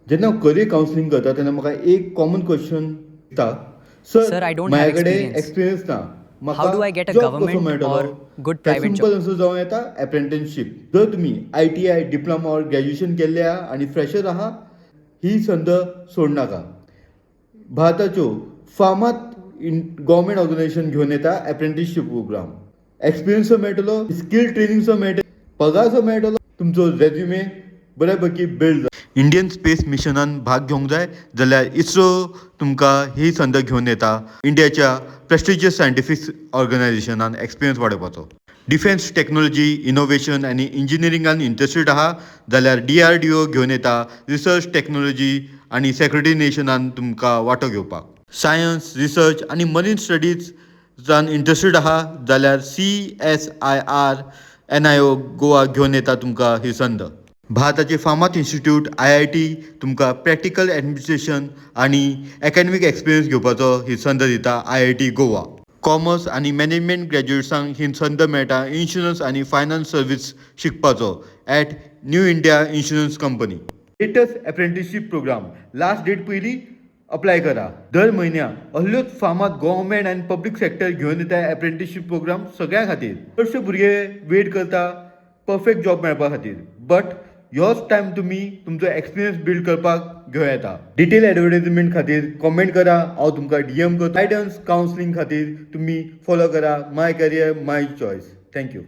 जेन्ना हांव career counselling करता तेन्ना म्हाका एक कॉमन क्वेश्चन येता, Sir, sir I don't have माझ्या कडेन experience. एक्सपिरियन्स ना, How do I म्हाका get a जॉब कसो government मेळटलो? or good त्या private सिंपल job? आन्सर जावं येता एप्रेंटिसशीप. जर तुमी ITI डिप्लोमा ऑर ग्रॅज्युएशन केल्लें आहा आनी फ्रेशर आहा, ही संद सोड नाका. भारताच्यो फामाद गव्हर्मेंट ऑर्गनायझेशन घेवन येता एप्रेंटिसशीप प्रोग्राम. एक्सपिरियन्सो मेळटलो, स्कील ट्रेनिंगसो मेळटलो, पगारसो मेळटलो, तुमचो रेज्युमे बऱ्या पैकी बिल्ड जाता. इंडियन स्पेस मिशनान भाग घेवंक जाय जाल्यार इस्रो तुमकां ही संद घेवन येता इंडियाच्या प्रेस्टिजियस सायंटिफीक ऑर्गनायझेशनान एक्सपिरियन्स वाडोवपाचो. डिफेन्स टेक्नॉलॉजी इनोव्हेशन आनी इंजिनियरिंगान इंट्रस्टेड आहा जाल्यार DRDO घेवन येता रिसर्च टेक्नॉलॉजी आनी सेक्युरिटी नेशनान तुमकां वांटो घेवपाक. सायन्स रिसर्च आनी मरीन स्टडीज जावन इंट्रस्टेड आहा जाल्यार CSIR NIO गोवा घेवन येता तुमकां ही संद. भारताचे फामाद इन्स्टिट्यूट IIT तुमकां प्रॅक्टिकल एडमिनिस्ट्रेशन आनी एकाडेमीक एक्सपिरियन्स घेवपाचो ही संद दिता IIT गोवा. कॉमर्स आनी मॅनेजमेंट ग्रॅज्युएट्सांक ही संद मेळटा इन्शुरन्स आनी फायनान्स सर्वीस शिकपाचो at new India insurance company. Latest apprenticeship programme last date पयलीं अप्लाय करा. दर म्हयन्याक असल्योच फामाद गव्हर्मेंट आनी पब्लीक सेक्टर घेवन येता एप्रेंटिसशीप प्रोग्राम सगळ्यां खातीर. चडशे भुरगे वेट करता परफेक्ट जॉब मेळपा खातीर, बट ह्योच टायम तुमी तुमचो एक्सपिरियन्स बिल्ड करपाक घेवन येता. डिटेल एडवर्टायजमेंट खातीर कॉमेंट करा, हांव तुमकां DM करता. गायडन्स कावन्सिलींग खातीर तुमी फॉलो करा माय करियर माय चॉयस. थँक्यू.